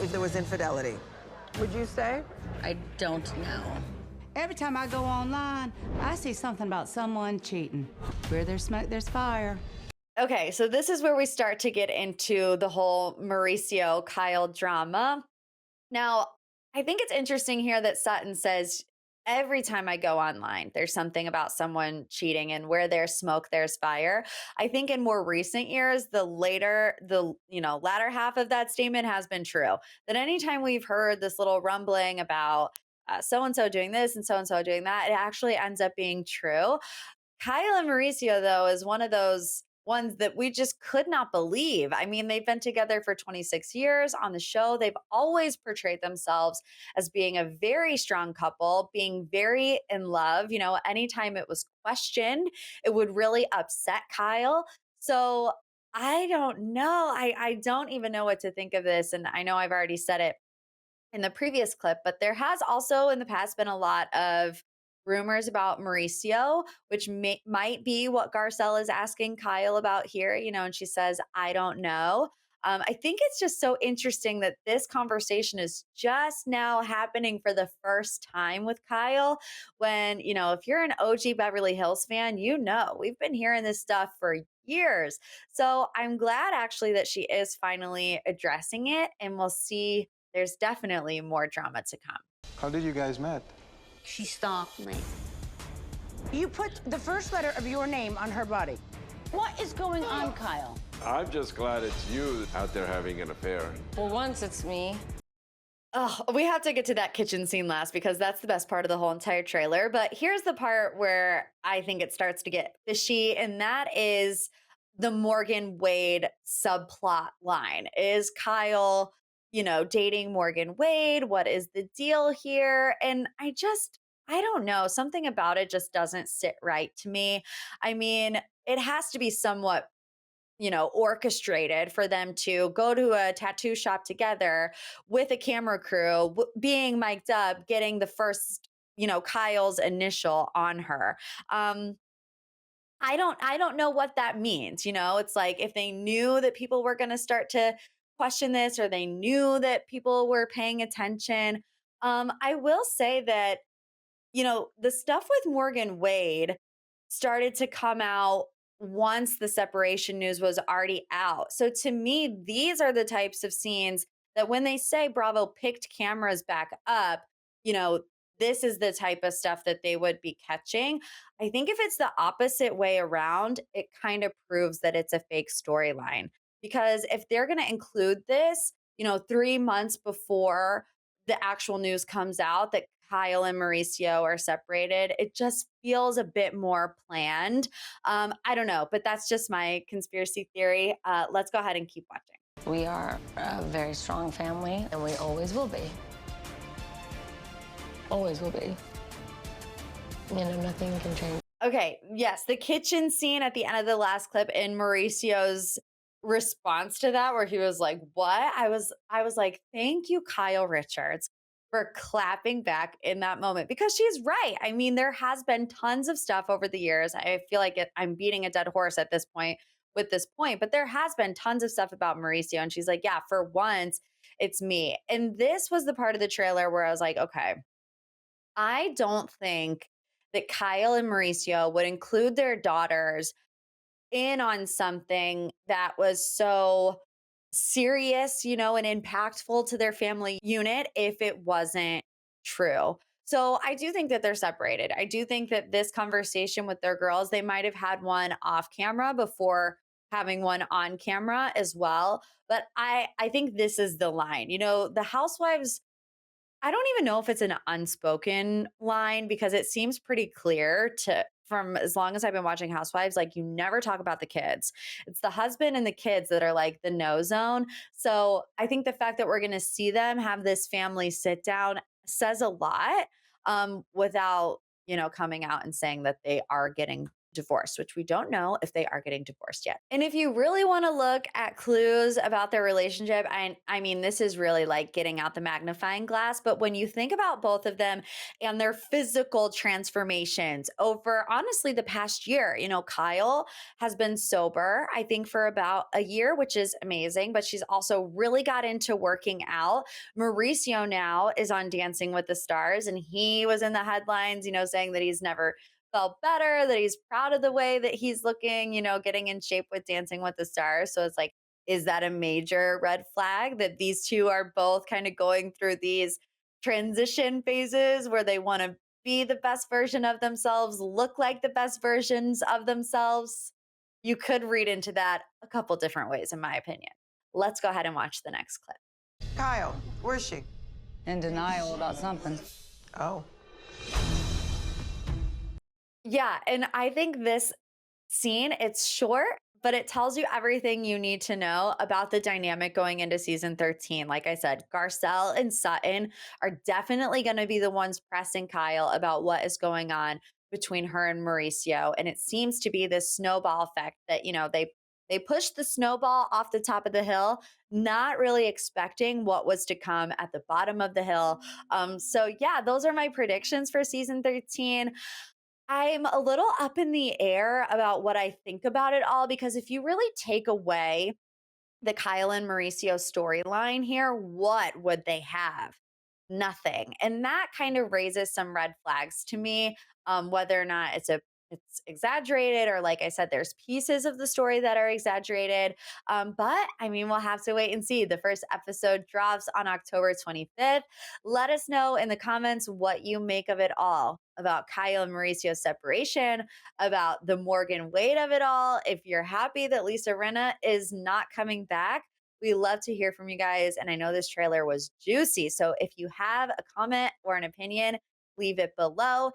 if there was infidelity. Would you say? I don't know. Every time I go online, I see something about someone cheating. Where there's smoke, there's fire. Okay, so this is where we start to get into the whole Mauricio Kyle drama. Now, I think it's interesting here that Sutton says every time I go online, there's something about someone cheating, and where there's smoke, there's fire. I think in more recent years, latter half of that statement has been true. That anytime we've heard this little rumbling about so and so doing this and so doing that, it actually ends up being true. Kyle and Mauricio, though, is one of those ones that we just could not believe. I mean, they've been together for 26 years on the show. They've always portrayed themselves as being a very strong couple, being very in love. Anytime it was questioned, it would really upset Kyle. So I don't know. I don't even know what to think of this. And I know I've already said it in the previous clip, but there has also in the past been a lot of rumors about Mauricio, which might be what Garcelle is asking Kyle about here, and she says, I don't know. I think it's just so interesting that this conversation is just now happening for the first time with Kyle. When, if you're an OG Beverly Hills fan, we've been hearing this stuff for years. So I'm glad actually that she is finally addressing it, and we'll see. There's definitely more drama to come. How did you guys met? She stalked me. You put the first letter of your name on her body. What is going on, Kyle? I'm just glad it's you out there having an affair. For once, it's me. Oh, we have to get to that kitchen scene last because that's the best part of the whole entire trailer. But here's the part where I think it starts to get fishy, and that is the Morgan Wade subplot line. Is Kyle, dating Morgan Wade? What is the deal here? And I don't know. Something about it just doesn't sit right to me. I mean, it has to be somewhat orchestrated for them to go to a tattoo shop together with a camera crew, being mic'd up, getting the first, Kyle's initial on her. I don't know what that means. It's like if they knew that people were going to start to question this, or they knew that people were paying attention. I will say that, the stuff with Morgan Wade started to come out once the separation news was already out. So to me, these are the types of scenes that when they say Bravo picked cameras back up, this is the type of stuff that they would be catching. I think if it's the opposite way around, it kind of proves that it's a fake storyline. Because if they're going to include this, 3 months before the actual news comes out that Kyle and Mauricio are separated, it just feels a bit more planned. I don't know, but that's just my conspiracy theory. Let's go ahead and keep watching. We are a very strong family, and we always will be. Always will be. Nothing can change. Okay, yes, the kitchen scene at the end of the last clip, and Mauricio's response to that, where he was like, what? I was like, thank you, Kyle Richards, for clapping back in that moment, because she's right. I mean, there has been tons of stuff over the years. I feel like I'm beating a dead horse at this point with this point, but there has been tons of stuff about Mauricio. And she's like, yeah, for once, it's me. And this was the part of the trailer where I was like, okay, I don't think that Kyle and Mauricio would include their daughters in on something that was so serious, and impactful to their family unit if it wasn't true. So I do think that they're separated. I do think that this conversation with their girls, they might have had one off camera before having one on camera as well. But I think this is the line. The housewives, I don't even know if it's an unspoken line, because it seems pretty clear from as long as I've been watching Housewives, like you never talk about the kids. It's the husband and the kids that are like the no zone. So I think the fact that we're going to see them have this family sit down says a lot, without, coming out and saying that they are getting divorced, which we don't know if they are getting divorced yet. And if you really want to look at clues about their relationship, I mean, this is really like getting out the magnifying glass. But when you think about both of them and their physical transformations over honestly the past year, Kyle has been sober, I think, for about a year, which is amazing, but she's also really got into working out. Mauricio now is on Dancing with the Stars, and he was in the headlines, saying that he's never felt better, that he's proud of the way that he's looking, getting in shape with Dancing with the Stars. So it's like, is that a major red flag that these two are both kind of going through these transition phases where they want to be the best version of themselves, look like the best versions of themselves? You could read into that a couple different ways, in my opinion. Let's go ahead and watch the next clip. Kyle, where's she? In denial about something. Oh. Yeah, and I think this scene, it's short, but it tells you everything you need to know about the dynamic going into season 13. Like I said, Garcelle and Sutton are definitely going to be the ones pressing Kyle about what is going on between her and Mauricio. And it seems to be this snowball effect that, they pushed the snowball off the top of the hill, not really expecting what was to come at the bottom of the hill. So yeah, those are my predictions for season 13. I'm a little up in the air about what I think about it all, because if you really take away the Kyle and Mauricio storyline here, what would they have? Nothing. And that kind of raises some red flags to me, whether or not it's exaggerated, or like I said, there's pieces of the story that are exaggerated. But I mean, we'll have to wait and see. The first episode drops on October 25th. Let us know in the comments what you make of it all, about Kyle and Mauricio's separation, about the Morgan Wade of it all. If you're happy that Lisa Rinna is not coming back, we love to hear from you guys. And I know this trailer was juicy. So if you have a comment or an opinion, leave it below.